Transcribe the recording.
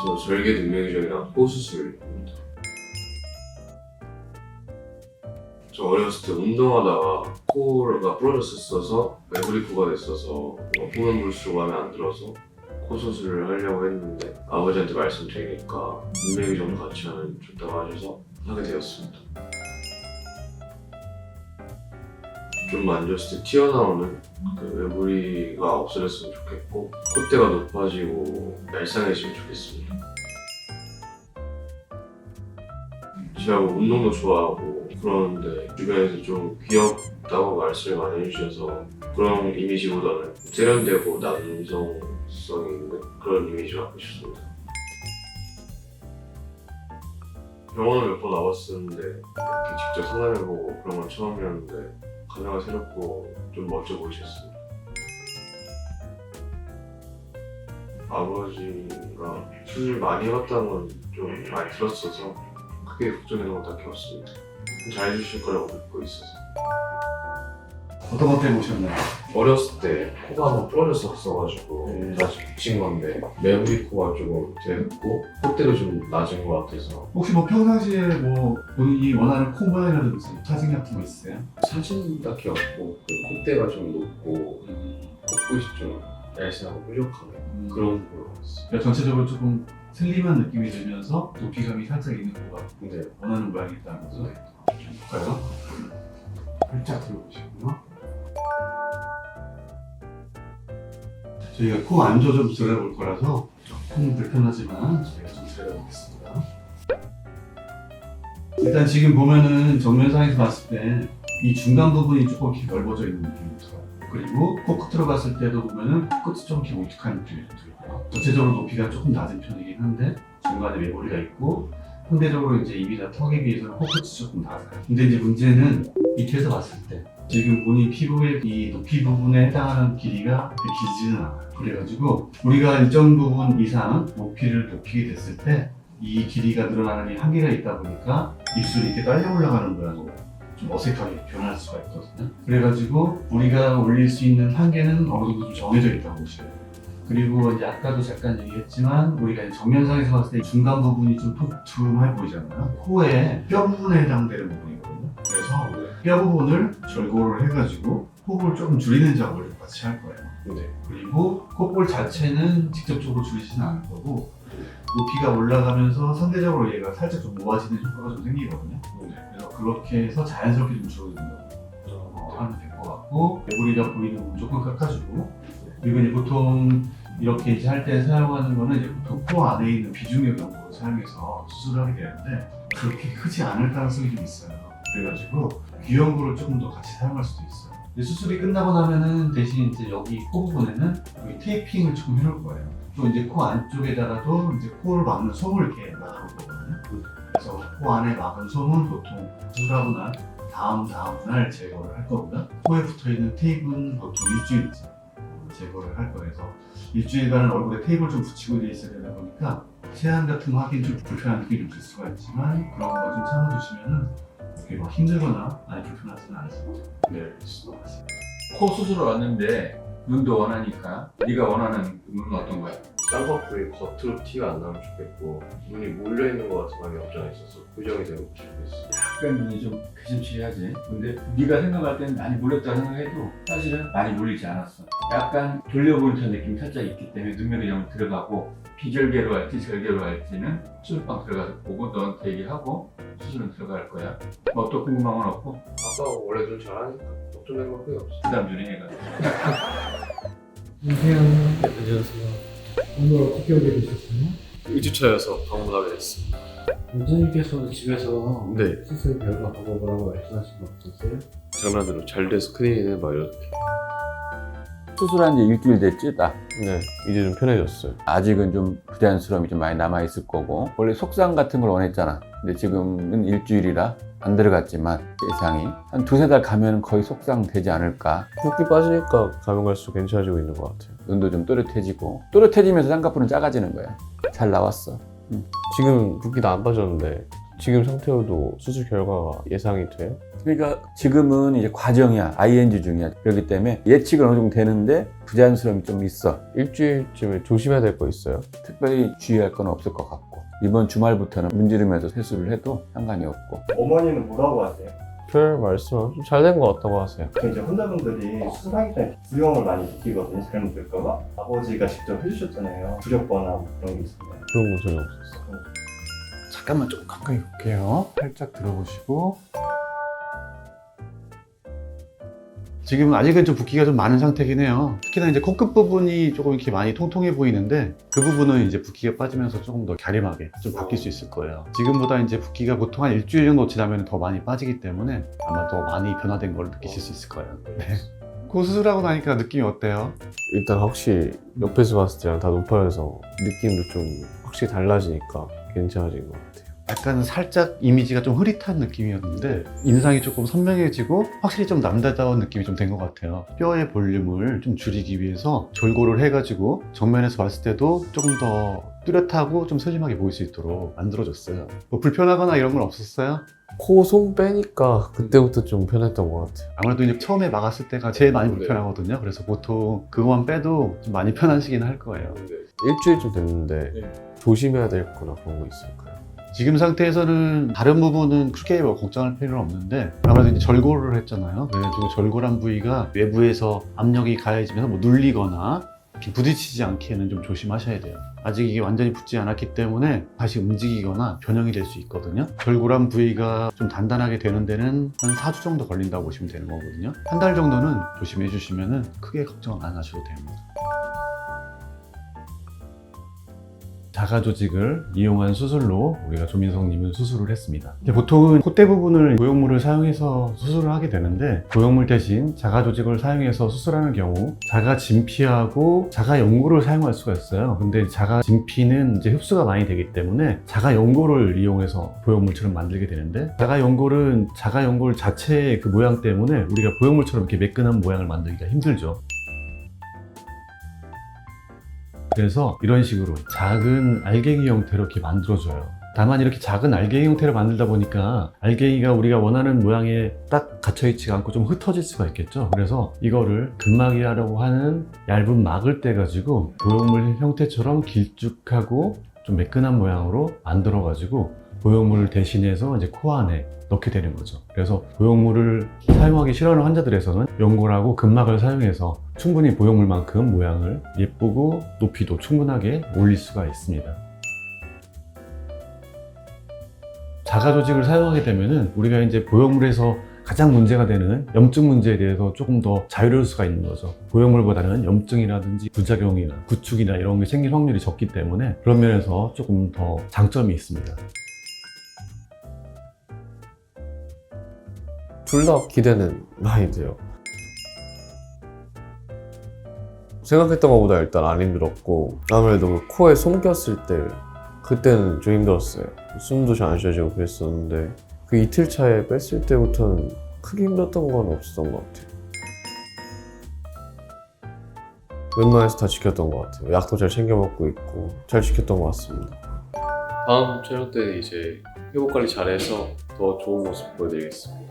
저 절개 능력이종이랑 코 수술입니다. 저 어렸을 때 운동하다가 코가 부러졌었어서 매부리 코가 됐어서 보면 볼수록 마음에 안 들어서 코 수술을 하려고 했는데 아버지한테 말씀드리니까 능력이종도 같이 하면 좋다고 하셔서 하게 되었습니다. 좀 만졌을 때 튀어나오는 그 매부리가 없어졌으면 좋겠고 콧대가 높아지고 얄쌍해지면 좋겠습니다. 제가 뭐 운동도 좋아하고 그러는데 주변에서 좀 귀엽다고 말씀을 많이 해주셔서 그런 이미지보다는 세련되고 남성성이 있는 그런 이미지를 갖고 싶습니다. 병원을 몇 번 와봤었는데 이렇게 직접 상담해보고 그런 건 처음이었는데 카메라가 새롭고 좀 멋져 보이셨습니다. 아버지가 수술 많이 해봤다는 건 좀 많이 들었어서 크게 걱정되는 건 딱히 없습니다. 잘 해주실 거라고 믿고 있어서. 어떤 것 때문에 오셨나요? 어렸을 때 코가 한번 부러졌었어가지고 다시 붙인 건데 매부리 코가 조금 됐고 콧대도 좀 낮은 것 같아서 혹시 뭐 평상시에 뭐 본인이 원하는 코 모양이라든지 사진 같은 거 있으세요? 사진 딱히 없고 그 콧대가 좀 높고 코끝이 좀 얄쌍하고 뾰족하게 그런 걸로 봤어요. 그러니까 전체적으로 조금 슬림한 느낌이 들면서 높이감이 살짝 있는 코가 근데 원하는 모양이 있다는 거죠? 좀 볼까요? 살짝 들어보시고요. 저희가 코 안조 좀 들어볼 거라서 조금 불편하지만 저희가 좀 들어보겠습니다. 일단 지금 보면은 정면상에서 봤을 때 이 중간 부분이 조금 이렇게 넓어져 있는 느낌이 들어요. 그리고 코끝으로 봤을 때도 보면은 코끝이 좀 이렇게 우뚝한 느낌이 들고요. 전체적으로 높이가 조금 낮은 편이긴 한데 중간에 매부리가 있고 상대적으로 이제 입이나 턱에 비해서는 코끝이 조금 낮아요. 근데 이제 문제는 밑에서 봤을 때 지금 본인 피부의 이 높이 부분에 해당하는 길이가 그렇게 길지는 않아요. 그래가지고 우리가 일정 부분 이상 높이를 높이게 됐을 때 이 길이가 늘어나는 게 한계가 있다 보니까 입술이 이렇게 딸려 올라가는 모양으로 좀 어색하게 변할 수가 있거든요. 그래가지고 우리가 올릴 수 있는 한계는 어느 정도 좀 정해져 있다고 보셔야 돼요. 그리고 이제 아까도 잠깐 얘기했지만 우리가 정면상에서 봤을 때 중간 부분이 좀 툭툭해 보이잖아요. 코의 뼈 부분에 해당되는 부분이거든요. 그래서 뼈 부분을 절골을 해가지고 호흡을 조금 줄이는 작업을 같이 할 거예요. 네. 그리고 콧볼 자체는 직접적으로 줄이지는 않을 거고 높이가 올라가면서 상대적으로 얘가 살짝 좀 모아지는 효과가 좀 생기거든요. 그래서 그렇게 해서 자연스럽게 좀 줄어든다고 하면 될 것 같고 매부리가 보이는 부분 조금 깎아주고 그리고 이제 보통 이렇게 이제 할 때 사용하는 거는 이제 보통 코 안에 있는 비중력 연고를 사용해서 수술을 하게 되는데 그렇게 크지 않을 가능성이 좀 있어요. 그래가지고 귀연고를 조금 더 같이 사용할 수도 있어요. 수술이 끝나고 나면은 대신 이제 여기 코 부분에는 여기 테이핑을 조금 해놓을 거예요. 또 이제 코 안쪽에다가도 이제 코를 막는 솜을 이렇게 막을 거거든요. 그래서 코 안에 막은 솜은 보통 수술하고 난 다음 날 제거를 할 거고요. 코에 붙어 있는 테이프는 보통 일주일째 제거를 할 거여서 일주일간은 얼굴에 테이프를 좀 붙이고 있어야 되다 보니까 세안 같은 거 하긴 좀 불편한 느낌이 좀 들 수가 있지만 그런 거 좀 참아주시면은 그렇게 막 힘들거나 많이 불편하지는 않습니다. 네, 알겠습니다. 코 수술을 왔는데 눈도 원하니까 네가 원하는 눈은 어떤 거야? 쌍꺼풀이 겉으로 티가 안 나면 좋겠고 눈이 몰려있는 것 같은 감이 없잖아 있어서 고정이 되고 좋겠어. 약간 눈이 좀 귀심치해야지. 근데 네가 생각할 때는 많이 몰렸다고 생각해도 사실은 많이 몰리지 않았어. 약간 돌려보는 듯한 느낌이 살짝 있기 때문에 눈매가 좀 들어가고 비절개로 할지 절개로 할지는 수술방 들어가서 보고 너한테 얘기하고 수술은 들어갈 거야. 뭐 또 궁금한 건 없고? 아빠가 원래 눈 잘하니까 걱정되는 건 거의 없어. 부담 주는 애가. 안녕하세요. 안녕하세요. 오늘 어떻게 오게 되셨어요? 일주차여서 방문하게 됐습니다. 원장님께서 집에서 네. 수술 결과 보고 뭐라고 말씀하신 거 없으세요? 장난으로 잘 돼서 큰일이네 막 이렇게. 수술한 지 일주일 됐지, 딱. 네, 이제 좀 편해졌어요. 아직은 좀 부자연스러움이 좀 많이 남아있을 거고. 원래 속상 같은 걸 원했잖아. 근데 지금은 일주일이라 안 들어갔지만 예상이 한 두세 달 가면 거의 속상 되지 않을까. 붓기 빠지니까 가면 갈수록 괜찮아지고 있는 것 같아요. 눈도 좀 또렷해지고 또렷해지면서 쌍꺼풀은 작아지는 거야. 잘 나왔어. 지금 붓기도 안 빠졌는데 지금 상태로도 수술 결과가 예상이 돼요? 그러니까 지금은 이제 과정이야. ing 중이야. 그렇기 때문에 예측은 어느 정도 되는데 부자연스러움이 좀 있어. 일주일쯤에 조심해야 될 거 있어요? 특별히 주의할 건 없을 것 같고 이번 주말부터는 문지르면서 세수를 해도 상관이 없고. 어머니는 뭐라고 하세요? 별 말씀 잘 된 거 같다고 하세요. 이제 혼자분들이 수술하기 전에 두려움을 많이 느끼거든요. 잘못될까봐. 아버지가 직접 해주셨잖아요. 두렵거나 뭐 그런 게 있었나요? 그런 건 전혀 없었어. 잠깐만 좀 가까이 볼게요. 살짝 들어보시고. 지금 아직은 좀 붓기가 좀 많은 상태긴 해요. 특히나 이제 코끝 부분이 조금 이렇게 많이 통통해 보이는데 그 부분은 이제 붓기가 빠지면서 조금 더 갸름하게 좀 바뀔 수 있을 거예요. 지금보다 이제 붓기가 보통 한 일주일 정도 지나면 더 많이 빠지기 때문에 아마 더 많이 변화된 걸 느끼실 수 있을 거예요. 네. 그 수술하고 나니까 느낌이 어때요? 일단 확실히 옆에서 봤을 때랑 다 높아져서 느낌도 좀 확실히 달라지니까 괜찮아진 것 같아요. 약간 살짝 이미지가 좀 흐릿한 느낌이었는데 인상이 조금 선명해지고 확실히 좀 남다다운 느낌이 좀 된 것 같아요. 뼈의 볼륨을 좀 줄이기 위해서 졸고를 해가지고 정면에서 봤을 때도 조금 더 뚜렷하고 좀 슬림하게 보일 수 있도록 만들어줬어요. 뭐 불편하거나 이런 건 없었어요? 코 솜 빼니까 그때부터 좀 편했던 것 같아요. 아무래도 이제 처음에 막았을 때가 제일 많이 불편하거든요. 그래서 보통 그거만 빼도 좀 많이 편하시긴 할 거예요. 일주일쯤 됐는데 조심해야 될 거나 그런 거 있을까요? 지금 상태에서는 다른 부분은 크게 뭐 걱정할 필요는 없는데 아무래도 이제 절골을 했잖아요. 그래가지고 절골한 부위가 외부에서 압력이 가해지면서 뭐 눌리거나 이렇게 부딪히지 않게는 좀 조심하셔야 돼요. 아직 이게 완전히 붙지 않았기 때문에 다시 움직이거나 변형이 될 수 있거든요. 절골한 부위가 좀 단단하게 되는 데는 한 4주 정도 걸린다고 보시면 되는 거거든요. 한 달 정도는 조심해 주시면 크게 걱정 안 하셔도 됩니다. 자가 조직을 이용한 수술로 우리가 조민성님은 수술을 했습니다. 보통은 콧대 부분을 고용물을 사용해서 수술을 하게 되는데 고용물 대신 자가 조직을 사용해서 수술하는 경우 자가 진피하고 자가 연고를 사용할 수가 있어요. 근데 자가 진피는 이제 흡수가 많이 되기 때문에 자가 연고를 이용해서 보형물처럼 만들게 되는데 자가 연골은 자가 연골 자체의 그 모양 때문에 우리가 보형물처럼 이렇게 매끈한 모양을 만들기가 힘들죠. 그래서 이런 식으로 작은 알갱이 형태로 이렇게 만들어줘요. 다만 이렇게 작은 알갱이 형태로 만들다 보니까 알갱이가 우리가 원하는 모양에 딱 갇혀있지가 않고 좀 흩어질 수가 있겠죠. 그래서 이거를 근막이라고 하는 얇은 막을 떼가지고 보형물 형태처럼 길쭉하고 좀 매끈한 모양으로 만들어가지고 보형물을 대신해서 이제 코 안에 넣게 되는 거죠. 그래서 보형물을 사용하기 싫어하는 환자들에서는 연골하고 근막을 사용해서 충분히 보형물만큼 모양을 예쁘고 높이도 충분하게 올릴 수가 있습니다. 자가 조직을 사용하게 되면은 우리가 이제 보형물에서 가장 문제가 되는 염증 문제에 대해서 조금 더 자유로울 수가 있는 거죠. 보형물보다는 염증이라든지 부작용이나 구축이나 이런 게 생길 확률이 적기 때문에 그런 면에서 조금 더 장점이 있습니다. 둘 다 기대는 많이 돼요. 생각했던 것보다 일단 안 힘들었고 아무래도 그 코에 솜 꼈을 때 그때는 좀 힘들었어요. 숨도 잘 안 쉬어지고 그랬었는데 그 이틀 차에 뺐을 때부터는 크게 힘들었던 건 없었던 것 같아요. 웬만해서 다 지켰던 것 같아요. 약도 잘 챙겨 먹고 있고 잘 지켰던 것 같습니다. 다음 촬영 때는 이제 회복 관리 잘해서 더 좋은 모습 보여드리겠습니다.